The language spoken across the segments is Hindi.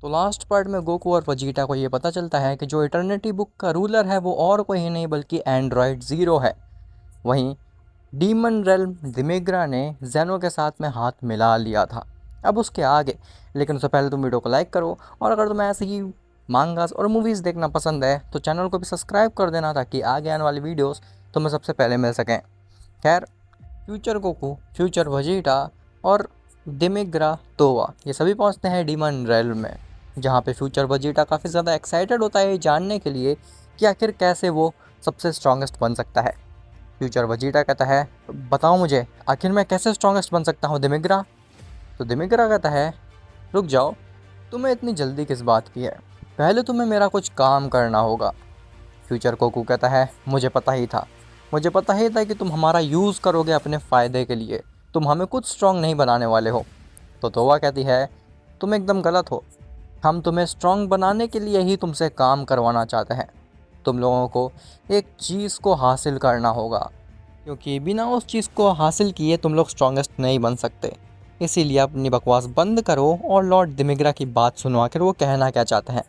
तो लास्ट पार्ट में गोकू और वजीटा को ये पता चलता है कि जो इटर्निटी बुक का रूलर है वो और कोई नहीं बल्कि एंड्रॉयड ज़ीरो है। वहीं डीमन रेल्म दिमिग्रा ने जेनो के साथ में हाथ मिला लिया था। अब उसके आगे, लेकिन उससे पहले तुम वीडियो को लाइक करो, और अगर तुम्हें ऐसे ही मांगास और मूवीज़ देखना पसंद है तो चैनल को भी सब्सक्राइब कर देना ताकि आगे आने वाली वीडियोस तुम्हें सबसे पहले मिल सकें। खैर, फ्यूचर गोकू, फ्यूचर वजीटा और दिमिग्रा तोवा ये सभी पहुंचते हैं डीमन रेल्म में, जहां पे फ्यूचर वजीटा काफ़ी ज़्यादा एक्साइटेड होता है ये जानने के लिए कि आखिर कैसे वो सबसे स्ट्रॉन्गेस्ट बन सकता है। फ्यूचर वजीटा कहता है, बताओ मुझे आखिर मैं कैसे स्ट्रॉन्गेस्ट बन सकता हूँ दिमिग्रा। तो दिमिग्रा कहता है, रुक जाओ, तुम्हें इतनी जल्दी किस बात की है, पहले तुम्हें मेरा कुछ काम करना होगा। फ्यूचर गोकू कहता है, मुझे पता ही था कि तुम हमारा यूज़ करोगे अपने फ़ायदे के लिए, तुम हमें कुछ स्ट्रॉन्ग नहीं बनाने वाले हो। तो तोवा कहती है, तुम एकदम गलत हो, हम तुम्हें स्ट्रॉन्ग बनाने के लिए ही तुमसे काम करवाना चाहते हैं। तुम लोगों को एक चीज़ को हासिल करना होगा, क्योंकि बिना उस चीज़ को हासिल किए तुम लोग स्ट्रॉन्गेस्ट नहीं बन सकते। इसीलिए अपनी बकवास बंद करो और लॉर्ड दिमिग्रा की बात सुनो, आखिर वो कहना क्या चाहते हैं।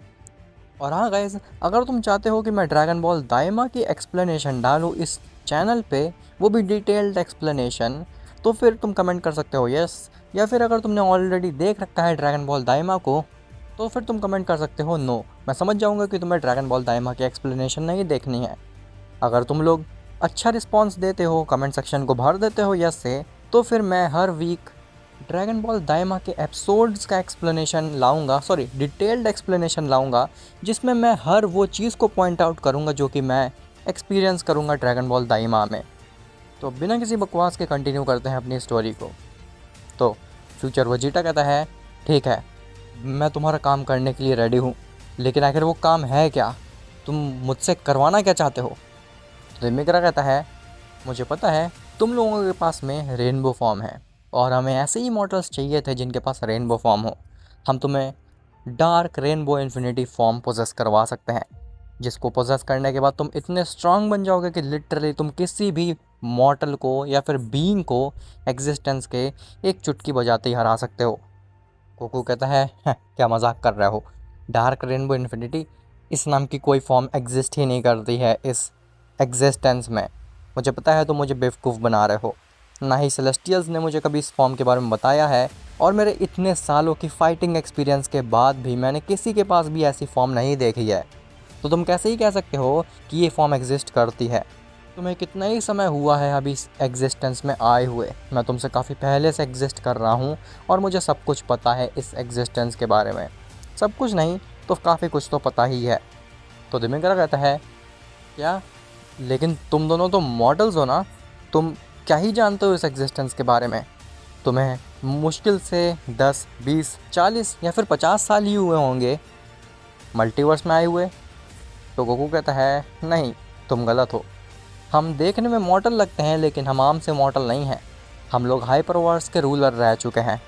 और हाँ गाइज़, अगर तुम चाहते हो कि मैं ड्रैगन बॉल दाइमा की एक्सप्लेनेशन डालूँ इस चैनल पे, वो भी डिटेल्ड एक्सप्लेनेशन, तो फिर तुम कमेंट कर सकते हो यस, या फिर अगर तुमने ऑलरेडी देख रखा है ड्रैगन बॉल दाइमा को तो फिर तुम कमेंट कर सकते हो नो। मैं समझ जाऊँगा कि तुम्हें ड्रैगन बॉल दाइमा की एक्सप्लेनेशन नहीं देखनी है। अगर तुम लोग अच्छा रिस्पॉन्स देते हो, कमेंट सेक्शन को भर देते हो यस से, तो फिर मैं हर वीक ड्रैगन बॉल दाइमा के एपिसोड्स का एक्सप्लेनेशन लाऊंगा, सॉरी डिटेल्ड एक्सप्लेनेशन लाऊंगा, जिसमें मैं हर वो चीज़ को पॉइंट आउट करूंगा जो कि मैं एक्सपीरियंस करूंगा ड्रैगन बॉल दाइमा में। तो बिना किसी बकवास के कंटिन्यू करते हैं अपनी स्टोरी को। तो फ्यूचर वजीटा कहता है, ठीक है, मैं तुम्हारा काम करने के लिए रेडी हूँ, लेकिन आखिर वो काम है क्या, तुम मुझसे करवाना क्या चाहते हो। तो दिमिग्रा कहता है, मुझे पता है तुम लोगों के पास में रेनबो फॉर्म है और हमें ऐसे ही मॉडल्स चाहिए थे जिनके पास रेनबो फॉर्म हो। हम तुम्हें dark rainbow infinity form poses करवा सकते हैं, जिसको पोजेस करने के बाद तुम इतने स्ट्रांग बन जाओगे कि लिटरली तुम किसी भी मॉडल को या फिर बीइंग को एग्जिस्टेंस के एक चुटकी बजाते ही हरा सकते हो। गोकू कहता है, क्या मजाक कर रहे हो, डार्क रेनबो इन्फिनिटी इस नाम की कोई फॉर्म एग्जिस्ट ही नहीं करती है इस एग्जिस्टेंस में। मुझे पता है तुम मुझे बेवकूफ़ बना रहे हो, ना ही सेलेस्टियल्स ने मुझे कभी इस फॉर्म के बारे में बताया है, और मेरे इतने सालों की फाइटिंग एक्सपीरियंस के बाद भी मैंने किसी के पास भी ऐसी फॉर्म नहीं देखी है। तो तुम कैसे ही कह सकते हो कि ये फॉर्म एग्जिस्ट करती है। तुम्हें कितना ही समय हुआ है अभी इस एग्जिस्टेंस में आए हुए, मैं तुमसे काफ़ी पहले से एग्जिस्ट कर रहा हूँ और मुझे सब कुछ पता है इस एग्जिस्टेंस के बारे में। सब कुछ नहीं तो काफ़ी कुछ तो पता ही है। तो दिमिग्रा कहता है, क्या, लेकिन तुम दोनों तो मॉडल्स हो ना, तुम क्या ही जानते हो इस एग्जिस्टेंस के बारे में। तुम्हें मुश्किल से 10, 20, 40 या फिर 50 साल ही हुए होंगे मल्टीवर्स में आए हुए। तो गोकू कहता है, नहीं, तुम गलत हो, हम देखने में मॉडल लगते हैं लेकिन हम आम से मॉडल नहीं हैं, हम लोग हाइपरवर्स के रूलर रह चुके हैं।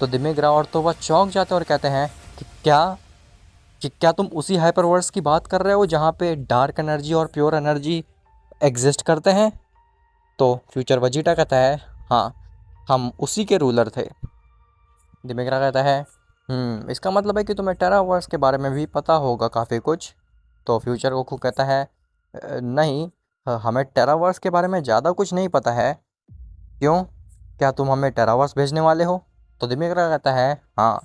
तो दिमिग्रा और तो वह चौंक जाते हैं और कहते हैं कि क्या तुम उसी हाइपरवर्स की बात कर रहे हो जहाँ पे डार्क एनर्जी और प्योर एनर्जी एग्जिस्ट करते हैं। तो फ्यूचर वजीटा कहता है, हाँ, हम उसी के रूलर थे। दिमिग्रा कहता है, इसका मतलब है कि तुम्हें टेरावर्स के बारे में भी पता होगा काफ़ी कुछ। तो फ्यूचर गोकू कहता है, नहीं, हमें टेरावर्स के बारे में ज़्यादा कुछ नहीं पता है। क्यों, क्या तुम हमें टेरावर्स भेजने वाले हो। तो दिमिग्रा कहता है, हाँ,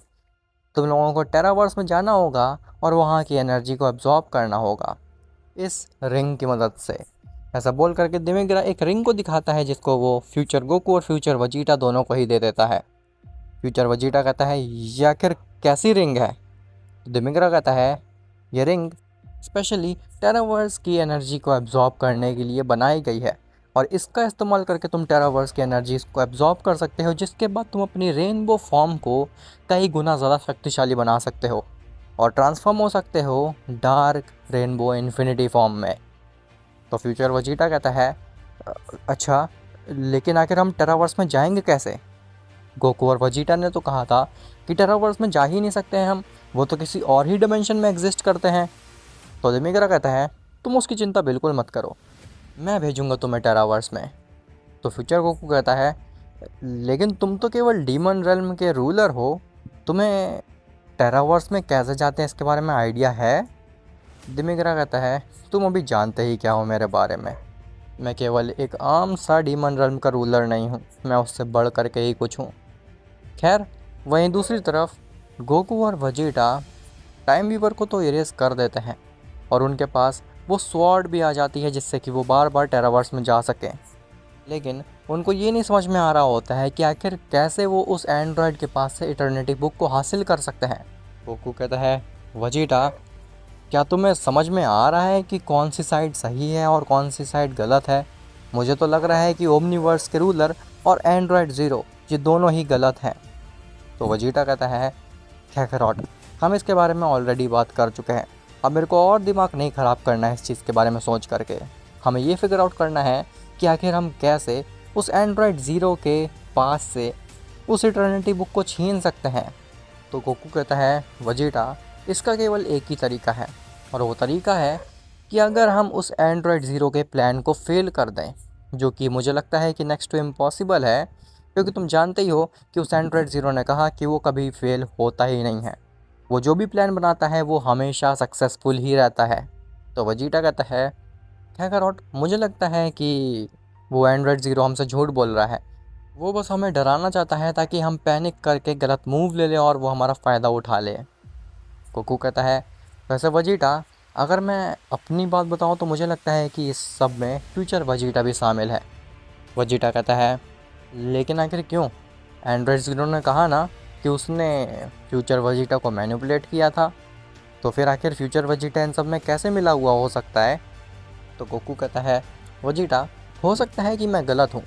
तुम लोगों को टेरावर्स में जाना होगा और वहाँ की एनर्जी को एब्जॉर्ब करना होगा इस रिंग की मदद से। ऐसा बोल करके दिमिग्रा एक रिंग को दिखाता है जिसको वो फ्यूचर गोकू और फ्यूचर वजीटा दोनों को ही दे देता है। फ्यूचर वजीटा कहता है, ये आखिर कैसी रिंग है। तो दिमिग्रा कहता है, ये रिंग स्पेशली टेरावर्स की एनर्जी को एब्जॉर्ब करने के लिए बनाई गई है और इसका इस्तेमाल करके तुम टेरावर्स की एनर्जी को एब्जॉर्ब कर सकते हो, जिसके बाद तुम अपनी रेनबो फॉर्म को कई गुना ज़्यादा शक्तिशाली बना सकते हो और ट्रांसफॉर्म हो सकते हो डार्क रेनबो इन्फिनिटी फॉर्म में। तो फ्यूचर वजीटा कहता है, अच्छा, लेकिन आखिर हम टेरावर्स में जाएंगे कैसे। गोकू और वजीटा ने तो कहा था कि टेरावर्स में जा ही नहीं सकते हैं हम, वो तो किसी और ही डिमेंशन में एग्जिस्ट करते हैं। तो दिमिग्रा कहता है, तुम उसकी चिंता बिल्कुल मत करो, मैं भेजूंगा तुम्हें टेरावर्स में। तो फ्यूचर गोकू कहता है, लेकिन तुम तो केवल डीमन रेल्म के रूलर हो, तुम्हें टेरावर्स में कैसे जाते हैं इसके बारे में आइडिया है? दिमिग्रा कहता है, तुम अभी जानते ही क्या हो मेरे बारे में। मैं केवल एक आम सा डीमन realm का रूलर नहीं हूँ, मैं उससे बढ़ कर के ही कुछ हूँ। खैर, वहीं दूसरी तरफ गोकू और वेजिटा टाइम वीवर को तो इरेज कर देते हैं और उनके पास वो स्वॉर्ड भी आ जाती है जिससे कि वो बार बार टेरावर्स में जा सकें। लेकिन उनको ये नहीं समझ में आ रहा होता है कि आखिर कैसे वो उस एंड्रॉयड के पास से इटर्निटी बुक को हासिल कर सकते हैं। गोकू कहता है, वेजिटा, क्या तुम्हें समझ में आ रहा है कि कौन सी साइड सही है और कौन सी साइड गलत है? मुझे तो लग रहा है कि ओमनीवर्स के रूलर और एंड्रॉयड ज़ीरो ये दोनों ही गलत हैं। तो वेजिटा कहता है, कैकरॉट, हम इसके बारे में ऑलरेडी बात कर चुके हैं। अब मेरे को और दिमाग नहीं ख़राब करना है इस चीज़ के बारे में सोच करके। हमें ये फिगर आउट करना है कि आखिर हम कैसे उस एंड्रॉयड ज़ीरो के पास से उस इटर्निटी बुक को छीन सकते हैं। तो गोकू कहता है, वेजिटा, इसका केवल एक ही तरीका है और वो तरीका है कि अगर हम उस एंड्रॉयड ज़ीरो के प्लान को फेल कर दें, जो कि मुझे लगता है कि नेक्स्ट टू इम्पॉसिबल है, क्योंकि तुम जानते ही हो कि उस एंड्रॉयड ज़ीरो ने कहा कि वो कभी फेल होता ही नहीं है। वो जो भी प्लान बनाता है वो हमेशा सक्सेसफुल ही रहता है। तो वेजिटा कहता है, कैकरॉट, मुझे लगता है कि वो एंड्रॉयड ज़ीरो हमसे झूठ बोल रहा है। वो बस हमें डराना चाहता है ताकि हम पैनिक करके गलत मूव ले लें और वो हमारा फ़ायदा उठा ले। गोकू कहता है, वैसे वेजिटा, अगर मैं अपनी बात बताऊं तो मुझे लगता है कि इस सब में फ्यूचर वेजिटा भी शामिल है। वेजिटा कहता है, लेकिन आखिर क्यों? एंड्रॉयड ज़ीरो ने कहा ना कि उसने फ्यूचर वेजिटा को मैनिपुलेट किया था, तो फिर आखिर फ्यूचर वेजिटा इन सब में कैसे मिला हुआ हो सकता है? तो गोकू कहता है, वेजिटा, हो सकता है कि मैं गलत हूँ,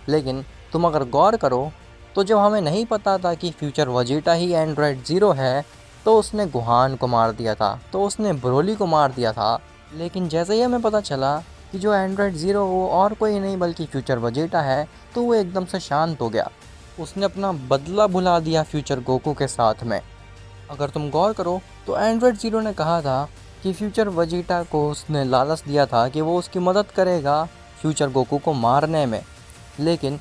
लेकिन तुम अगर गौर करो तो जब हमें नहीं पता था कि फ्यूचर वेजिटा ही एंड्रॉयड ज़ीरो है तो उसने गुहान को मार दिया था, तो उसने ब्रोली को मार दिया था। लेकिन जैसे ही हमें पता चला कि जो एंड्रॉयड ज़ीरो वो और कोई नहीं बल्कि फ्यूचर वेजिटा है, तो वो एकदम से शांत हो गया। उसने अपना बदला भुला दिया फ्यूचर गोकू के साथ में। अगर तुम गौर करो तो एंड्रॉयड ज़ीरो ने कहा था कि फ्यूचर वेजिटा को उसने लालच दिया था कि वो उसकी मदद करेगा फ्यूचर गोकू को मारने में। लेकिन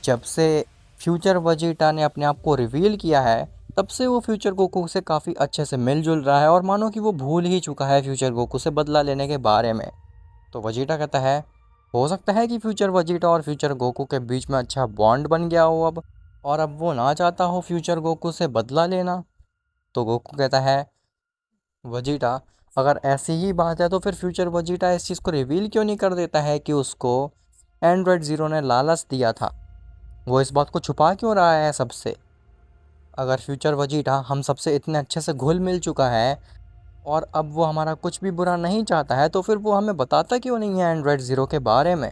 जब से फ्यूचर वेजिटा ने अपने आप को रिवील किया है, तब से वो फ्यूचर गोकू से काफ़ी अच्छे से मिलजुल रहा है और मानो कि वो भूल ही चुका है फ्यूचर गोकू से बदला लेने के बारे में। तो वेजिटा कहता है, हो सकता है कि फ्यूचर वेजिटा और फ्यूचर गोकू के बीच में अच्छा बॉन्ड बन गया हो अब, और अब वो ना चाहता हो फ्यूचर गोकू से बदला लेना। तो गोकू कहता है, वेजिटा, अगर ऐसी ही बात है तो फिर फ्यूचर वेजिटा इस चीज़ को रिवील क्यों नहीं कर देता है कि उसको एंड्रॉयड ज़ीरो ने लालच दिया था? वो इस बात को छुपा क्यों रहा है सबसे? अगर फ्यूचर वेजिटा हम सबसे इतने अच्छे से घुल मिल चुका है और अब वो हमारा कुछ भी बुरा नहीं चाहता है, तो फिर वो हमें बताता क्यों नहीं है एंड्रॉयड ज़ीरो के बारे में?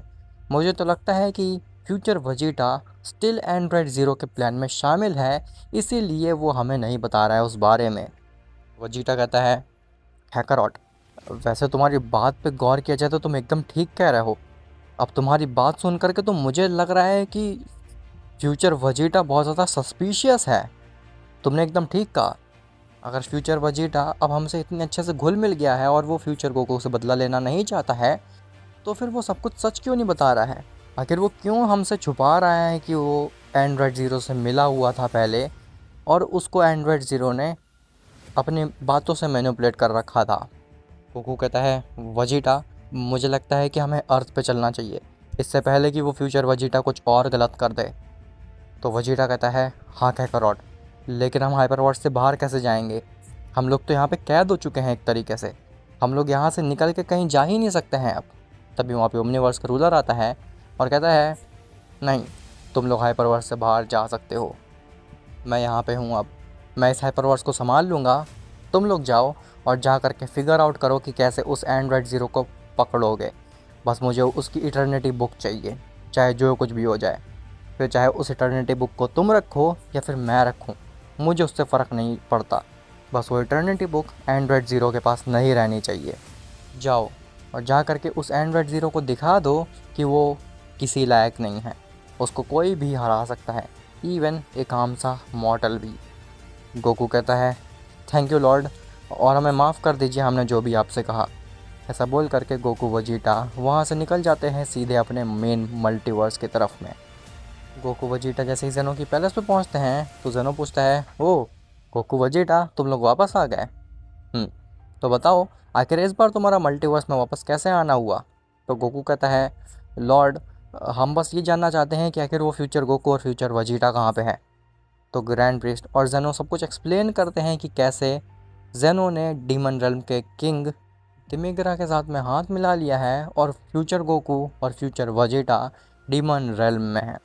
मुझे तो लगता है कि future Vegeta still Android zero के प्लान में शामिल है, इसीलिए वो हमें नहीं बता रहा है उस बारे में। वेजिटा कहता है, हैकरॉट, वैसे तुम्हारी बात पे गौर किया जाए तो तुम एकदम ठीक कह रहे हो। अब तुम्हारी बात सुन करके तो मुझे लग रहा है कि फ्यूचर वेजिटा बहुत ज़्यादा सस्पिशियस है। तुमने एकदम ठीक कहा। अगर फ्यूचर वेजिटा अब हमसे इतने अच्छे से घुल मिल गया है और वो फ्यूचर गोकू से बदला लेना नहीं चाहता है, तो फिर वो सब कुछ सच क्यों नहीं बता रहा है? आखिर वो क्यों हमसे छुपा रहा है कि वो एंड्रॉयड ज़ीरो से मिला हुआ था पहले और उसको एंड्रॉयड ज़ीरो ने अपनी बातों से मैनिपुलेट कर रखा था? गोकू कहता है, वेजिटा, मुझे लगता है कि हमें अर्थ पे चलना चाहिए इससे पहले कि वो फ्यूचर वेजिटा कुछ और गलत कर दे। तो वेजिटा कहता है, हाँ कैकरॉट, लेकिन हम हाइपरवर्ल्ड से बाहर कैसे जाएंगे? हम लोग तो यहाँ पे कैद हो चुके हैं एक तरीके से। हम लोग यहाँ से निकल के कहीं जा ही नहीं सकते हैं अब। तभी वहाँ पे ओमनीवर्स का रूलर आता है और कहता है, नहीं, तुम लोग हाइपरवर्ल्ड से बाहर जा सकते हो। मैं यहाँ पे हूँ अब, मैं इस हाइपरवर्ल्ड को संभाल लूँगा। तुम लोग जाओ और जा करके फिगर आउट करो कि कैसे उस एंड्रॉयड ज़ीरो को पकड़ोगे। बस मुझे उसकी इटर्निटी बुक चाहिए, चाहे जो कुछ भी हो जाए। फिर चाहे उस इटर्निटी बुक को तुम रखो या फिर मैं रखूँ, मुझे उससे फ़र्क नहीं पड़ता। बस वो इटर्निटी बुक एंड्रॉयड ज़ीरो के पास नहीं रहनी चाहिए। जाओ और जा करके उस एंड्रॉयड ज़ीरो को दिखा दो कि वो किसी लायक नहीं है, उसको कोई भी हरा सकता है, इवन एक आम सा मॉर्टल भी। गोकू कहता है, थैंक यू लॉर्ड, और हमें माफ़ कर दीजिए हमने जो भी आपसे कहा। ऐसा बोल करके गोकू वेजिटा वहाँ से निकल जाते हैं सीधे अपने मेन मल्टीवर्स की तरफ में। गोकू वेजिटा जैसे ही जेनो की पैलेस पे पहुँचते हैं तो जेनो पूछता है, ओ गोकू वेजिटा तुम लोग वापस आ गए। तो बताओ आखिर इस बार तुम्हारा मल्टीवर्स में वापस कैसे आना हुआ। तो गोकू कहता है लॉर्ड, हम बस ये जानना चाहते हैं कि आखिर वो फ्यूचर गोकू और फ्यूचर वेजिटा कहाँ पे है। तो ग्रैंड प्रिस्ट और जेनो सब कुछ एक्सप्लेन करते हैं कि कैसे जेनो ने डीमन रेल्म के किंग दिमिग्रा के साथ में हाथ मिला लिया है और फ्यूचर गोकू और फ्यूचर वेजिटा डीमन रेल्म में है।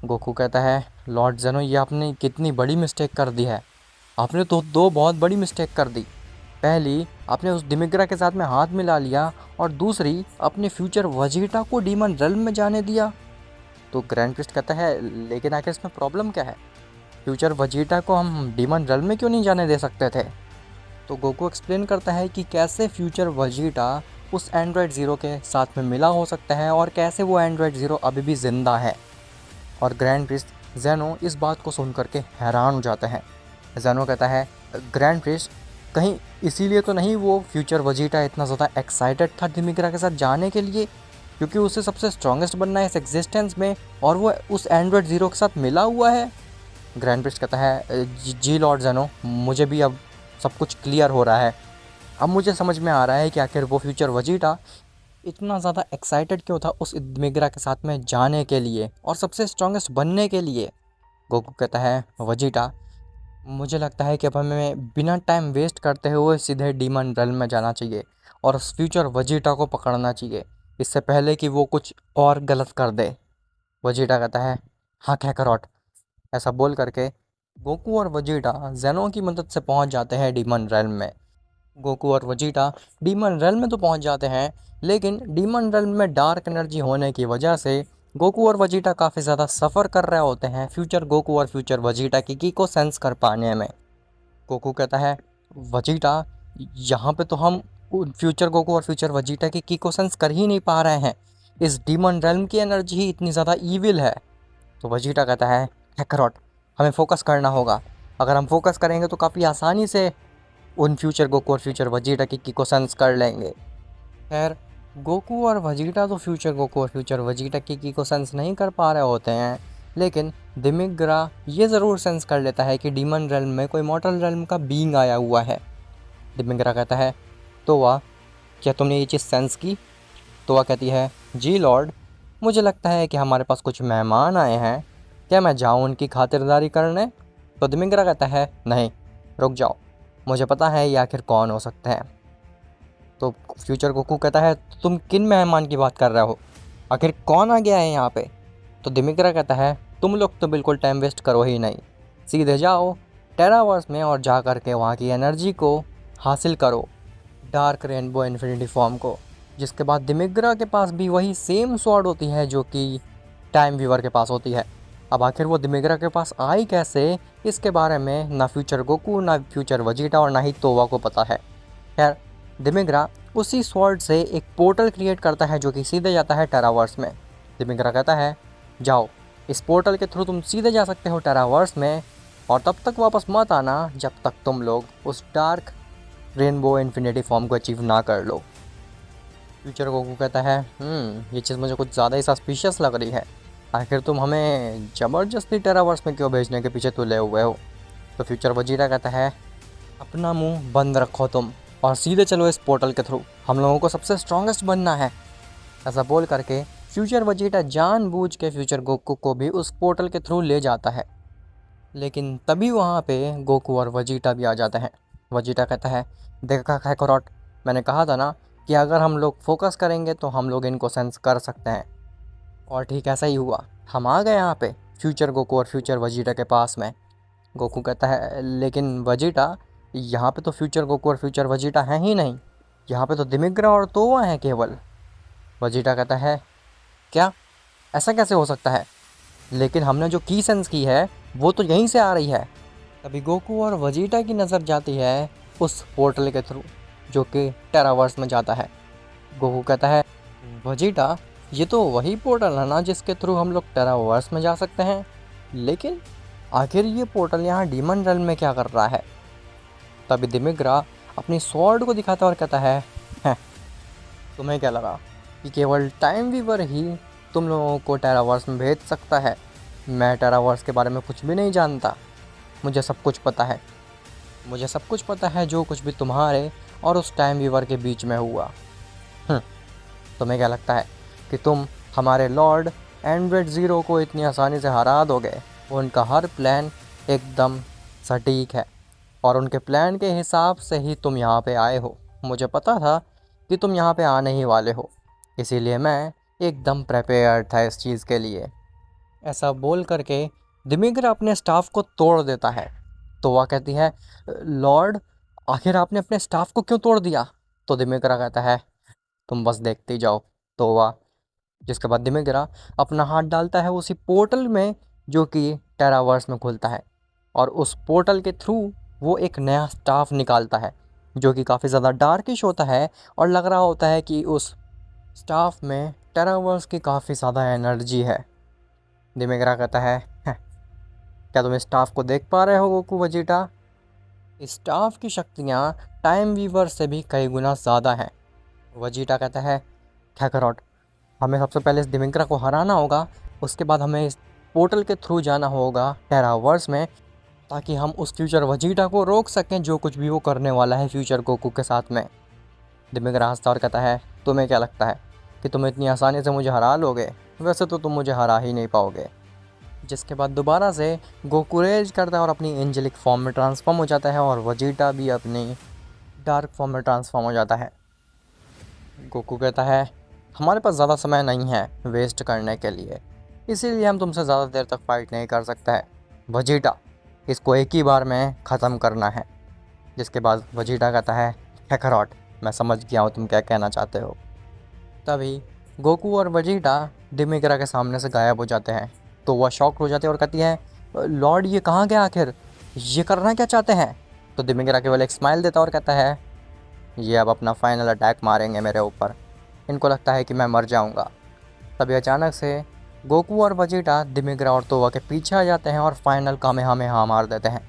गोकू कहता है लॉर्ड जेनो, ये आपने कितनी बड़ी मिस्टेक कर दी है। आपने तो दो बहुत बड़ी मिस्टेक कर दी। पहली, आपने उस दिमिग्रा के साथ में हाथ मिला लिया और दूसरी, अपने फ्यूचर वेजिटा को डीमन रेल्म में जाने दिया। तो ग्रैंड प्रिस्ट कहता है लेकिन आखिर इसमें प्रॉब्लम क्या है, फ्यूचर वेजिटा को हम डीमन रेल्म में क्यों नहीं जाने दे सकते थे। तो गोकू एक्सप्लेन करता है कि कैसे फ्यूचर वेजिटा उस एंड्रॉयड ज़ीरो के साथ में मिला हो सकता है और कैसे वो एंड्रॉयड ज़ीरो अभी भी ज़िंदा है। और ग्रैंड प्रिस्ट जेनो इस बात को सुन करके हैरान हो जाते हैं। जेनो कहता है ग्रैंड प्रिस्ट, कहीं इसीलिए तो नहीं वो फ्यूचर वेजिटा इतना ज़्यादा एक्साइटेड था दिमिग्रा के साथ जाने के लिए, क्योंकि उसे सबसे स्ट्रॉन्गेस्ट बनना है इस एग्जिस्टेंस में और वो उस एंड्रॉयड ज़ीरो के साथ मिला हुआ है। ग्रैंड प्रिस्ट कहता है जी लॉर्ड जेनो, मुझे भी अब सब कुछ क्लियर हो रहा है। अब मुझे समझ में आ रहा है कि आखिर वो फ्यूचर वेजिटा इतना ज़्यादा एक्साइटेड क्यों था उस दिमिग्रा के साथ में जाने के लिए और सबसे स्ट्रॉन्गेस्ट बनने के लिए। गोकू कहता है वेजिटा, मुझे लगता है कि अब हमें बिना टाइम वेस्ट करते हुए सीधे डीमन रेल्म में जाना चाहिए और उस फ्यूचर वेजिटा को पकड़ना चाहिए, इससे पहले कि वो कुछ और गलत कर दे। वेजिटा कहता है हाँ काकारोट। ऐसा बोल करके गोकू और वेजिटा जेनो की मदद से पहुंच जाते हैं डीमन रेल्म में। गोकू और वेजिटा डीमन रेल्म में तो पहुंच जाते हैं, लेकिन डीमन रेल्म में डार्क एनर्जी होने की वजह से गोकू और वेजिटा काफ़ी ज़्यादा सफ़र कर रहे होते हैं फ्यूचर गोकू और फ्यूचर वेजिटा की की को सेंस कर पाने में। गोकू कहता है वेजिटा, यहाँ पे तो हम फ्यूचर गोकू और फ्यूचर वेजिटा की को सेंस कर ही नहीं पा रहे हैं, इस डीमन रेल्म की एनर्जी ही इतनी ज़्यादा ईविल है। तो वेजिटा कहता है काकारोट, हमें फोकस करना होगा। अगर हम फोकस करेंगे तो काफ़ी आसानी से उन फ्यूचर गोकू और फ्यूचर वेजिटा की को सेंस कर लेंगे। खैर, गोकू और वेजिटा तो फ्यूचर गोकू और फ्यूचर वेजिटा की को सेंस नहीं कर पा रहे होते हैं, लेकिन दिमिग्रा ये ज़रूर सेंस कर लेता है कि डीमन रेल्म में कोई मॉर्टल रेल्म का बीइंग आया हुआ है। दिमिग्रा कहता है तो वाह, क्या तुमने ये चीज़ सेंस की। तो वह कहती है जी लॉर्ड, मुझे लगता है कि हमारे पास कुछ मेहमान आए हैं, क्या मैं जाऊँ उनकी खातिरदारी करने। तो दिमिग्रा कहता है नहीं, रुक जाओ, मुझे पता है ये आखिर कौन हो सकते हैं। तो फ्यूचर गोकू कहता है तुम किन मेहमान की बात कर रहे हो, आखिर कौन आ गया है यहाँ पे। तो दिमिग्रा कहता है तुम लोग तो बिल्कुल टाइम वेस्ट करो ही नहीं, सीधे जाओ टेरावर्स में और जा कर के वहाँ की एनर्जी को हासिल करो, डार्क रेनबो इन्फिनिटी फॉर्म को। जिसके बाद दिमिग्रा के पास भी वही सेम स्वॉर्ड होती है जो कि टाइम वीवर के पास होती है। अब आखिर वो दिमिग्रा के पास आई कैसे, इसके बारे में ना फ्यूचर गोकू, ना फ्यूचर वेजिटा और ना ही तोवा को पता है। खैर, दिमिग्रा उसी स्वॉर्ड से एक पोर्टल क्रिएट करता है जो कि सीधे जाता है टेरावर्स में। दिमिग्रा कहता है जाओ, इस पोर्टल के थ्रू तुम सीधे जा सकते हो टेरावर्स में, और तब तक वापस मत आना जब तक तुम लोग उस डार्क रेनबो इन्फिनिटी फॉर्म को अचीव ना कर लो। फ्यूचर गोकू कहता है ये चीज़ मुझे कुछ ज़्यादा ही सस्पिशियस लग रही है, आखिर तुम हमें ज़बरदस्ती टेरावर्स में क्यों भेजने के पीछे तुले हुए हो। तो फ्यूचर वेजिटा कहता है अपना मुंह बंद रखो तुम और सीधे चलो इस पोर्टल के थ्रू, हम लोगों को सबसे स्ट्रॉन्गेस्ट बनना है। ऐसा बोल करके फ्यूचर वेजिटा जानबूझ के फ्यूचर गोकू को भी उस पोर्टल के थ्रू ले जाता है, लेकिन तभी वहाँ पे गोकू और वेजिटा भी आ जाते हैं। वेजिटा कहता है देखा काकारोट, मैंने कहा था ना कि अगर हम लोग फोकस करेंगे तो हम लोग इनको सेंस कर सकते हैं, और ठीक ऐसा ही हुआ, हम आ गए यहाँ पे फ्यूचर गोकू और फ्यूचर वेजिटा के पास में। गोकू कहता है लेकिन वेजिटा, यहाँ पे तो फ्यूचर गोकू और फ्यूचर वेजिटा हैं ही नहीं, यहाँ पे तो दिमिग्रा और तोवा हैं केवल। वेजिटा कहता है क्या, ऐसा कैसे हो सकता है, लेकिन हमने जो की सेंस की है वो तो यहीं से आ रही है। तभी गोकू और वेजिटा की नज़र जाती है उस पोर्टल के थ्रू जो कि टेरावर्स में जाता है। गोकू कहता है वेजिटा, ये तो वही पोर्टल है ना जिसके थ्रू हम लोग टेरावर्स में जा सकते हैं, लेकिन आखिर ये पोर्टल यहाँ डीमन रेल्म में क्या कर रहा है। तभी दिमिग्रा अपनी स्वॉर्ड को दिखाता और कहता है हैं, तुम्हें क्या लगा कि केवल टाइम वीवर ही तुम लोगों को टेरावर्स में भेज सकता है। मैं टेरावर्स के बारे में कुछ भी नहीं जानता, मुझे सब कुछ पता है। मुझे सब कुछ पता है जो कुछ भी तुम्हारे और उस टाइम वीवर के बीच में हुआ। तुम्हें क्या लगता है कि तुम हमारे लॉर्ड एंड्रॉयड ज़ीरो को इतनी आसानी से हरा दोगे? उनका हर प्लान एकदम सटीक है और उनके प्लान के हिसाब से ही तुम यहाँ पे आए हो। मुझे पता था कि तुम यहाँ पे आने ही वाले हो, इसीलिए मैं एकदम प्रिपेयर्ड था इस चीज़ के लिए। ऐसा बोल करके दिमिग्रा अपने स्टाफ को तोड़ देता है। तो वह कहती है, लॉर्ड आखिर आपने अपने स्टाफ को क्यों तोड़ दिया? तो दिमिग्रा कहता है, तुम बस देखते ही जाओ। तो वह जिसके बाद दिमिग्रा अपना हाथ डालता है उसी पोर्टल में जो कि टेरावर्स में खुलता है, और उस पोर्टल के थ्रू वो एक नया स्टाफ निकालता है जो कि काफ़ी ज़्यादा डार्किश होता है, और लग रहा होता है कि उस स्टाफ में टेरावर्स की काफ़ी ज़्यादा एनर्जी है। दिमिग्रा कहता है, क्या तुम इस स्टाफ को देख पा रहे हो गोकू वेजिटा? इस स्टाफ की शक्तियाँ टाइम वीवर से भी कई गुना ज़्यादा हैं। वेजिटा कहता है, कैकरॉट हमें सबसे पहले इस दिमिग्रा को हराना होगा, उसके बाद हमें इस पोर्टल के थ्रू जाना होगा टेरावर्स में, ताकि हम उस फ्यूचर वेजिटा को रोक सकें जो कुछ भी वो करने वाला है फ्यूचर गोकू के साथ में। दिमिग्रा हंसता और कहता है, तुम्हें क्या लगता है कि तुम इतनी आसानी से मुझे हरा लोगे? वैसे तो तुम मुझे हरा ही नहीं पाओगे। जिसके बाद दोबारा से गोकू रेज करता है और अपनी एंजेलिक फॉर्म में ट्रांसफॉर्म हो जाता है, और वेजिटा भी अपनी डार्क फॉर्म में ट्रांसफॉर्म हो जाता है। गोकू कहता है, हमारे पास ज़्यादा समय नहीं है वेस्ट करने के लिए, इसीलिए हम तुमसे ज़्यादा देर तक फाइट नहीं कर सकते हैं। वेजिटा इसको एक ही बार में ख़त्म करना है। जिसके बाद वेजिटा कहता है, कैकरॉट मैं समझ गया हूँ तुम क्या कहना चाहते हो। तभी गोकू और वेजिटा दिमिग्रा के सामने से गायब हो जाते हैं। तो वह शॉक्ड हो जाती है और कहती है, लॉर्ड ये कहाँ गया आखिर? ये करना क्या चाहते हैं? तो दिमिग्रा केवल एक स्माइल देता और कहता है, ये अब अपना फाइनल अटैक मारेंगे मेरे ऊपर, इनको लगता है कि मैं मर जाऊंगा। तभी अचानक से गोकू और वेजिटा दिमिग्रा और तोवा के पीछे आ जाते हैं और फाइनल कामेहामेहा मार देते हैं,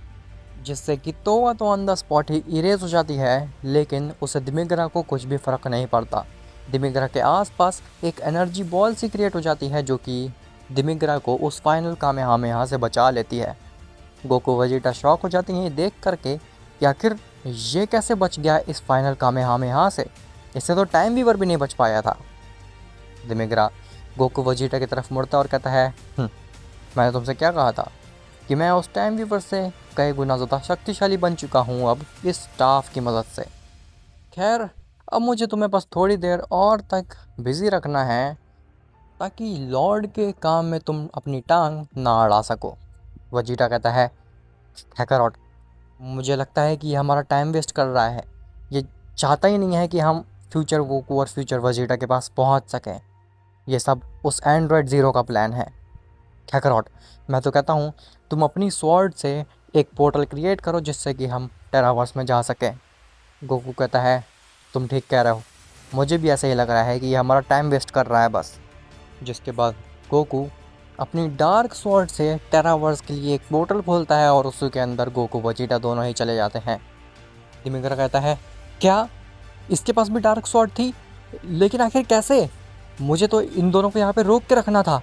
जिससे कि तोवा तो on the spot he erase हो जाती है, लेकिन उसे दिमिग्रा को कुछ भी फ़र्क नहीं पड़ता। दिमिग्रा के आसपास एक एनर्जी बॉल सी क्रिएट हो जाती है जो कि दिमिग्रा को उस फाइनल कामेहामेहा से बचा लेती है। गोकू वेजिटा शॉक हो जाती हैं ये देख करके कि आखिर ये कैसे बच गया इस फाइनल कामेहामेहा से, इससे तो टाइम वीवर भी नहीं बच पाया था। दिमिग्रा गोकू वेजिटा की तरफ मुड़ता और कहता है, मैंने तुमसे क्या कहा था कि मैं उस टाइम वीवर से कई गुना ज़्यादा शक्तिशाली बन चुका हूँ अब इस स्टाफ की मदद से। खैर अब मुझे तुम्हें बस थोड़ी देर और तक बिज़ी रखना है ताकि लॉर्ड के काम में तुम अपनी टांग ना अड़ा सको। वेजिटा कहता है, कैकरॉट मुझे लगता है कि ये हमारा टाइम वेस्ट कर रहा है, ये चाहता ही नहीं है कि हम फ्यूचर गोकू और फ्यूचर वेजिटा के पास पहुंच सकें। ये सब उस एंड्रॉयड ज़ीरो का प्लान है। कैकरॉट मैं तो कहता हूँ तुम अपनी स्वॉर्ड से एक पोर्टल क्रिएट करो जिससे कि हम टेरावर्स में जा सकें। गोकू कहता है, तुम ठीक कह रहे हो, मुझे भी ऐसा ही लग रहा है कि ये हमारा टाइम वेस्ट कर रहा है बस। जिसके बाद गोकू अपनी डार्क स्वॉर्ड से टेरावर्स के लिए एक पोर्टल खोलता है और उसी के अंदर गोकू वेजिटा दोनों ही चले जाते हैं। दिमिग्रा कहता है, क्या इसके पास भी डार्क स्वॉर्ड थी? लेकिन आखिर कैसे? मुझे तो इन दोनों को यहाँ पे रोक के रखना था।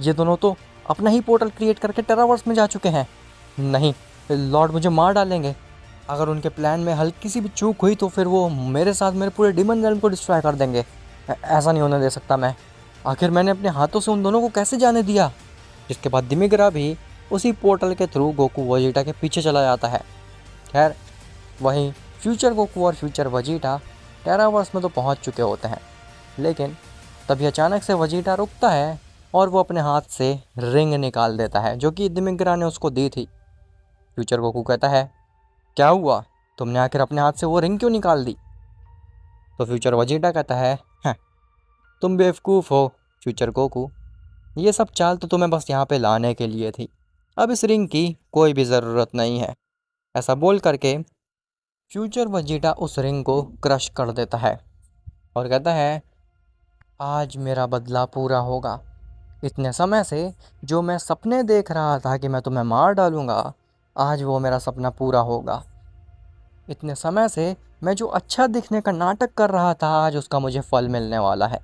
ये दोनों तो अपना ही पोर्टल क्रिएट करके टेरावर्स में जा चुके हैं। नहीं, लॉर्ड मुझे मार डालेंगे। अगर उनके प्लान में हल्की सी भी चूक हुई तो फिर वो मेरे साथ मेरे पूरे डिमन रेल्म को डिस्ट्रॉय कर देंगे। ऐसा नहीं होने दे सकता मैं। आखिर मैंने अपने हाथों से उन दोनों को कैसे जाने दिया? जिसके बाद दिमिग्रा भी उसी पोर्टल के थ्रू गोकू वेजिटा के पीछे चला जाता है। खैर वहीं फ्यूचर गोकू और फ्यूचर वेजिटा टेरावर्स में तो पहुंच चुके होते हैं, लेकिन तभी अचानक से वेजिटा रुकता है और वो अपने हाथ से रिंग निकाल देता है जो कि दिमिग्रा ने उसको दी थी। फ्यूचर गोकू कहता है, क्या हुआ? तुमने आखिर अपने हाथ से वो रिंग क्यों निकाल दी? तो फ्यूचर वेजिटा कहता है, "हैं, तुम बेवकूफ़ हो फ्यूचर गोकू, ये सब चाल तो तुम्हें बस यहाँ पे लाने के लिए थी। अब इस रिंग की कोई भी ज़रूरत नहीं है।" ऐसा बोल करके फ्यूचर वेजिटा उस रिंग को क्रश कर देता है और कहता है, आज मेरा बदला पूरा होगा। इतने समय से जो मैं सपने देख रहा था कि मैं तुम्हें मार डालूंगा, आज वो मेरा सपना पूरा होगा। इतने समय से मैं जो अच्छा दिखने का नाटक कर रहा था, आज उसका मुझे फल मिलने वाला है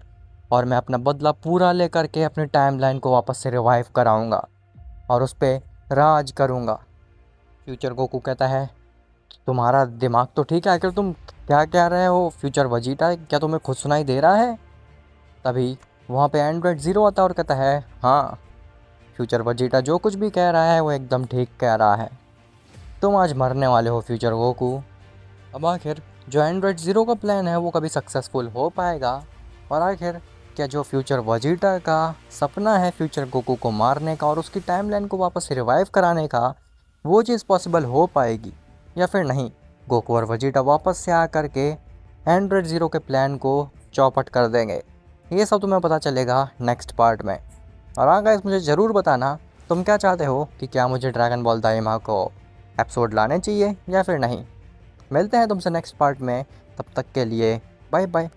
और मैं अपना बदला पूरा लेकर के अपनी टाइमलाइन को वापस से रिवाइव कराऊंगा और उस पर राज करूंगा। फ्यूचर गोकू कहता है, तुम्हारा दिमाग तो ठीक है, आखिर तुम क्या कह रहे हो फ्यूचर वजीटा, क्या तुम्हें खुद सुनाई दे रहा है? तभी वहाँ पे एंड्रॉयड ज़ीरो आता है और कहता है हाँ, फ्यूचर वजीटा जो कुछ भी कह रहा है वो एकदम ठीक कह रहा है। तुम आज मरने वाले हो फ्यूचर गोकू। अब आखिर जो एंड्रॉयड ज़ीरो का प्लान है वो कभी सक्सेसफुल हो पाएगा? और आखिर क्या जो फ्यूचर वजीटा का सपना है फ्यूचर गोकू को मारने का और उसकी टाइमलाइन को वापस रिवाइव कराने का, वो चीज़ पॉसिबल हो पाएगी या फिर नहीं? गोकू और वजीटा वापस से आ करके एंड्रॉयड ज़ीरो के प्लान को चौपट कर देंगे। ये सब तुम्हें पता चलेगा नेक्स्ट पार्ट में। और हाँ गाइस, मुझे ज़रूर बताना तुम क्या चाहते हो कि क्या मुझे ड्रैगन बॉल दाइमा को एपिसोड लाने चाहिए या फिर नहीं। मिलते हैं तुमसे नेक्स्ट पार्ट में, तब तक के लिए बाय बाय।